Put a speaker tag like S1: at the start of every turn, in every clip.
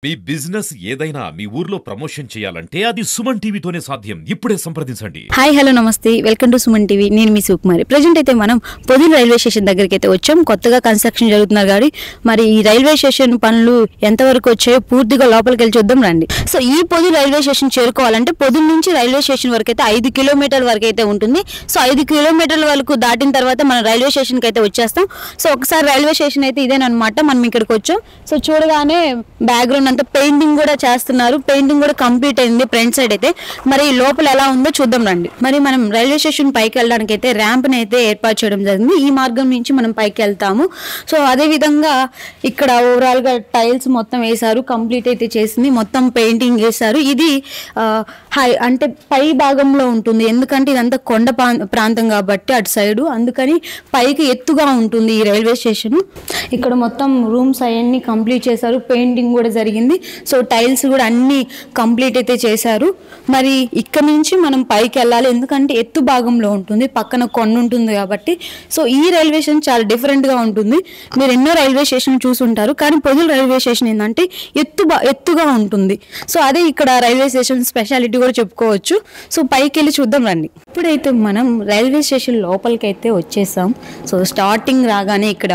S1: మీ business ఏదైనా మీ ఊర్లో promotion చేయాలంటే అది సుమన్ టీవీతోనే సాధ్యం. ఇప్పుడే సంప్రదించండి.
S2: హాయ్ హలో నమస్తే, వెల్కమ్ టు సుమన్ టీవీ. నేను మీ సుకుమారి. ప్రజెంట్ అయితే మనం పొదిలి రైల్వే స్టేషన్ దగ్గరికి అయితే వచ్చాం. కొత్తగా కన్స్ట్రక్షన్ జరుగుతున్నారు కానీ మరి ఈ రైల్వే స్టేషన్ పనులు ఎంతవరకు వచ్చాయో పూర్తిగా లోపలికి వెళ్ళి చూద్దాం రండి. సో ఈ పొదిలి రైల్వే స్టేషన్ చేరుకోవాలంటే పొదిలి నుంచి రైల్వే స్టేషన్ వరకు అయితే 5 కిలోమీటర్ల వరకు అయితే ఉంటుంది. సో 5 కిలోమీటర్ల వరకు దాటిన తర్వాత మనం రైల్వే స్టేషన్కి అయితే వచ్చేస్తాం. సో ఒకసారి రైల్వే స్టేషన్ అయితే ఇదేనమాట. మనం ఇక్కడికి వచ్చాం. సో చూడగానే బ్యాక్గ్రౌండ్ అంతా పెయింటింగ్ కూడా చేస్తున్నారు. పెయింటింగ్ కూడా కంప్లీట్ అయింది ఫ్రంట్ సైడ్ అయితే. మరి లోపల ఎలా ఉందో చూద్దాం రండి. మరి మనం రైల్వే స్టేషన్ పైకి వెళ్ళడానికి అయితే ర్యాంప్ అయితే ఏర్పాటు చేయడం జరిగింది. ఈ మార్గం నుంచి మనం పైకి వెళ్తాము. సో అదే విధంగా ఇక్కడ ఓవరాల్ గా టైల్స్ మొత్తం వేశారు. కంప్లీట్ అయితే చేసింది. మొత్తం పెయింటింగ్ వేశారు. ఇది హై అంటే పై భాగంలో ఉంటుంది. ఎందుకంటే ఇదంతా కొండ ప్రాంతం కాబట్టి అటు సైడు, అందుకని పైకి ఎత్తుగా ఉంటుంది ఈ రైల్వే స్టేషన్. ఇక్కడ మొత్తం రూమ్స్ అవన్నీ కంప్లీట్ చేశారు. పెయింటింగ్ కూడా జరిగింది. సో టైల్స్ కూడా అన్ని కంప్లీట్ అయితే చేశారు. మరి ఇక్కడ నుంచి మనం పైకి వెళ్ళాలి, ఎందుకంటే ఎత్తు భాగంలో ఉంటుంది, పక్కన కొండ ఉంటుంది కాబట్టి. సో ఈ రైల్వే స్టేషన్ చాలా డిఫరెంట్గా ఉంటుంది. మీరు ఎన్నో రైల్వే స్టేషన్ చూసుంటారు, కానీ పొదిలి రైల్వే స్టేషన్ ఏంటంటే ఎత్తుగా ఉంటుంది. సో అదే ఇక్కడ రైల్వే స్టేషన్ స్పెషాలిటీ కూడా చెప్పుకోవచ్చు. సో పైకి వెళ్ళి చూద్దాం రండి. ఇప్పుడైతే మనం రైల్వే స్టేషన్ లోపలికి అయితే వచ్చేసాం. సో స్టార్టింగ్ రాగానే ఇక్కడ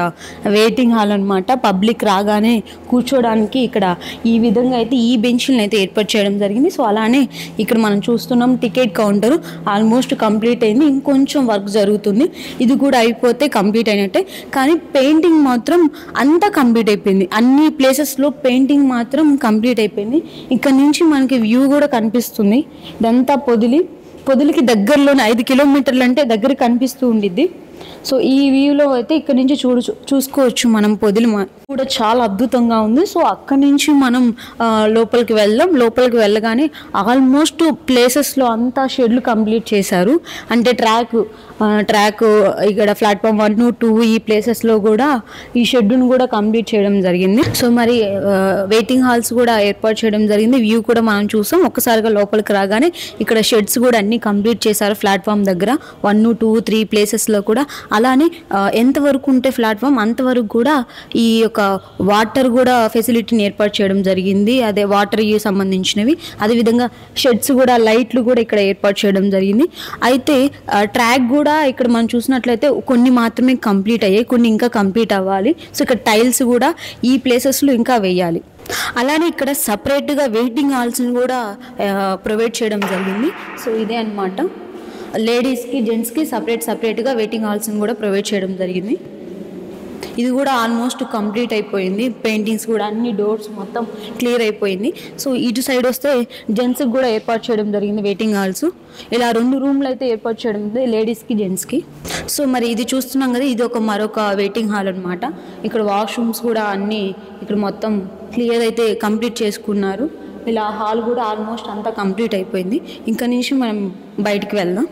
S2: వెయిటింగ్ హాల్ అనమాట. పబ్లిక్ రాగానే కూర్చోడానికి ఇక్కడ ఈ విధంగా అయితే ఈ బెంచ్లను అయితే ఏర్పాటు చేయడం జరిగింది. సో అలానే ఇక్కడ మనం చూస్తున్నాం టికెట్ కౌంటర్ ఆల్మోస్ట్ కంప్లీట్ అయింది. ఇంకొంచెం వర్క్ జరుగుతుంది. ఇది కూడా అయిపోతే కంప్లీట్ అయినట్టే. కానీ పెయింటింగ్ మాత్రం అంతా కంప్లీట్ అయిపోయింది. అన్ని ప్లేసెస్లో పెయింటింగ్ మాత్రం కంప్లీట్ అయిపోయింది. ఇక్కడ నుంచి మనకి వ్యూ కూడా కనిపిస్తుంది. ఇదంతా పొదిలికి దగ్గరలోనే 5 కిలోమీటర్లు అంటే దగ్గర కనిపిస్తూ ఉండిద్ది. సో ఈ వ్యూలో అయితే ఇక్కడ నుంచి చూసుకోవచ్చు మనం పొదిలి కూడా చాలా అద్భుతంగా ఉంది. సో అక్కడి నుంచి మనం లోపలికి వెళ్దాం. లోపలికి వెళ్ళగానే ఆల్మోస్ట్ ప్లేసెస్లో అంతా షెడ్లు కంప్లీట్ చేశారు. అంటే ట్రాక్ ఇక్కడ ప్లాట్ఫామ్ 1, 2 ఈ ప్లేసెస్లో కూడా ఈ షెడ్ను కూడా కంప్లీట్ చేయడం జరిగింది. సో మరి వెయిటింగ్ హాల్స్ కూడా ఏర్పాటు చేయడం జరిగింది. వ్యూ కూడా మనం చూసాం. ఒక్కసారిగా లోపలికి రాగానే ఇక్కడ షెడ్స్ కూడా అన్ని కంప్లీట్ చేశారు. ప్లాట్ఫామ్ దగ్గర 1, 2, 3 ప్లేసెస్లో కూడా. అలానే ఎంతవరకు ఉంటే ప్లాట్ఫామ్ అంతవరకు కూడా ఈ యొక్క వాటర్ కూడా ఫెసిలిటీని ఏర్పాటు చేయడం జరిగింది. అదే వాటర్ సంబంధించినవి. అదేవిధంగా షెడ్స్ కూడా లైట్లు కూడా ఇక్కడ ఏర్పాటు చేయడం జరిగింది. అయితే ట్రాక్ కూడా ఇక్కడ మనం చూసినట్లయితే కొన్ని మాత్రమే కంప్లీట్ అయ్యాయి, కొన్ని ఇంకా కంప్లీట్ అవ్వాలి. సో ఇక్కడ టైల్స్ కూడా ఈ ప్లేసెస్లో ఇంకా వేయాలి. అలానే ఇక్కడ సపరేట్గా వెయిటింగ్ హాల్స్ని కూడా ప్రొవైడ్ చేయడం జరిగింది. సో ఇదే అన్నమాట. లేడీస్కి జెంట్స్కి సపరేట్గా వెయిటింగ్ హాల్స్ని కూడా ప్రొవైడ్ చేయడం జరిగింది. ఇది కూడా ఆల్మోస్ట్ కంప్లీట్ అయిపోయింది. పెయింటింగ్స్ కూడా అన్ని డోర్స్ మొత్తం క్లియర్ అయిపోయింది. సో ఇటు సైడ్ వస్తే జెంట్స్కి కూడా ఏర్పాటు చేయడం జరిగింది వెయిటింగ్ హాల్స్. ఇలా 2 రూమ్లు అయితే ఏర్పాటు చేయడం ఉంది లేడీస్కి జెంట్స్కి. సో మరి ఇది చూస్తున్నాం కదా, ఇది మరొక వెయిటింగ్ హాల్ అనమాట. ఇక్కడ వాష్రూమ్స్ కూడా అన్నీ ఇక్కడ మొత్తం క్లియర్ అయితే కంప్లీట్ చేసుకున్నారు. ఇలా హాల్ కూడా ఆల్మోస్ట్ అంతా కంప్లీట్ అయిపోయింది. ఇంకా నుంచి మనం బయటికి వెళ్దాం.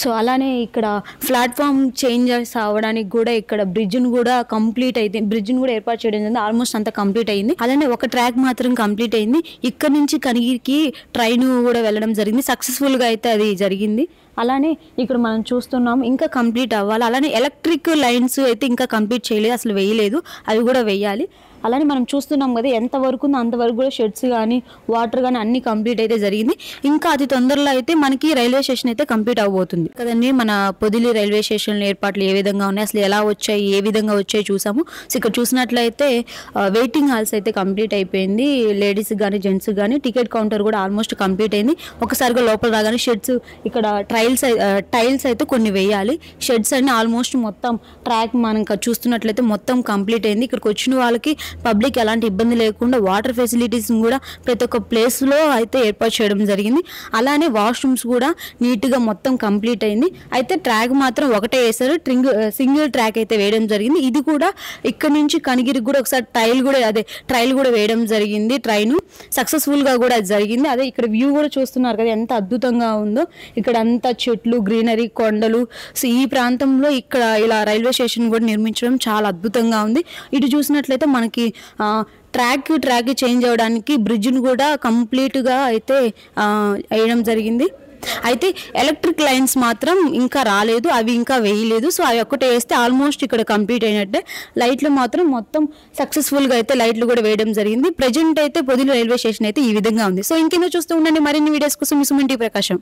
S2: సో అలానే ఇక్కడ ప్లాట్ఫామ్ చేంజెస్ అవ్వడానికి కూడా ఇక్కడ బ్రిడ్జ్ను కూడా కంప్లీట్ అయితే బ్రిడ్జ్ను కూడా ఏర్పాటు చేయడం జరిగింది. ఆల్మోస్ట్ అంతా కంప్లీట్ అయింది. అలానే ఒక ట్రాక్ మాత్రం కంప్లీట్ అయింది. ఇక్కడ నుంచి కనిగిరికి ట్రైన్ కూడా వెళ్ళడం జరిగింది. సక్సెస్ఫుల్గా అయితే అది జరిగింది. అలానే ఇక్కడ మనం చూస్తున్నాం ఇంకా కంప్లీట్ అవ్వాలి. అలానే ఎలక్ట్రిక్ లైన్స్ అయితే ఇంకా కంప్లీట్ చేయలేదు, అసలు వేయలేదు. అవి కూడా వేయాలి. అలానే మనం చూస్తున్నాం కదా, ఎంతవరకు ఉందో అంతవరకు కూడా షెడ్స్ కానీ వాటర్ కానీ అన్ని కంప్లీట్ అయితే జరిగింది. ఇంకా అతి తొందరలో అయితే మనకి రైల్వే స్టేషన్ అయితే కంప్లీట్ అవబోతుంది కదండి. మన పొదిలి రైల్వే స్టేషన్లో ఏర్పాట్లు ఏ విధంగా ఉన్నాయి, అసలు ఎలా వచ్చాయి, ఏ విధంగా వచ్చాయి చూసాము. సో ఇక్కడ చూసినట్లయితే వెయిటింగ్ హాల్స్ అయితే కంప్లీట్ అయిపోయింది. లేడీస్కి కానీ జెంట్స్కి కానీ. టికెట్ కౌంటర్ కూడా ఆల్మోస్ట్ కంప్లీట్ అయింది. ఒకసారిగా లోపల రాగానే షెడ్స్ ఇక్కడ టైల్స్ అయితే కొన్ని వేయాలి. షెడ్స్ అన్ని ఆల్మోస్ట్ మొత్తం ట్రాక్ మనం చూస్తున్నట్లయితే మొత్తం కంప్లీట్ అయింది. ఇక్కడికి వచ్చిన వాళ్ళకి పబ్లిక్ ఎలాంటి ఇబ్బంది లేకుండా వాటర్ ఫెసిలిటీస్ కూడా ప్రతి ఒక్క ప్లేస్లో అయితే ఏర్పాటు చేయడం జరిగింది. అలానే వాష్రూమ్స్ కూడా నీట్గా మొత్తం కంప్లీట్ అయింది. అయితే ట్రాక్ మాత్రం ఒకటే వేశారు, సింగిల్ ట్రాక్ అయితే వేయడం జరిగింది. ఇది కూడా ఇక్కడ నుంచి కనిగిరికి కూడా ఒకసారి ట్రైల్ కూడా వేయడం జరిగింది. ట్రైన్ సక్సెస్ఫుల్గా కూడా జరిగింది. అదే ఇక్కడ వ్యూ కూడా చూస్తున్నారు కదా, ఎంత అద్భుతంగా ఉందో. ఇక్కడ అంతా చెట్లు, గ్రీనరీ, కొండలు. సో ఈ ప్రాంతంలో ఇక్కడ ఇలా రైల్వే స్టేషన్ కూడా నిర్మించడం చాలా అద్భుతంగా ఉంది. ఇటు చూసినట్లయితే మనకి ట్రాక్ చేంజ్ అవ్వడానికి బ్రిడ్జ్ను కూడా కంప్లీట్గా అయితే వేయడం జరిగింది. అయితే ఎలక్ట్రిక్ లైన్స్ మాత్రం ఇంకా రాలేదు, అవి ఇంకా వేయలేదు. సో అవి ఒక్కటే వేస్తే ఆల్మోస్ట్ ఇక్కడ కంప్లీట్ అయినట్టే. లైట్లు మాత్రం మొత్తం సక్సెస్ఫుల్గా అయితే లైట్లు కూడా వేయడం జరిగింది. ప్రజెంట్ అయితే పొదిలి రైల్వే స్టేషన్ అయితే ఈ విధంగా ఉంది. సో ఇంకెందుకు చూస్తూ ఉండండి, మరిన్ని వీడియోస్ కోసం మీ సుమన్ టీవీ ప్రకాశం.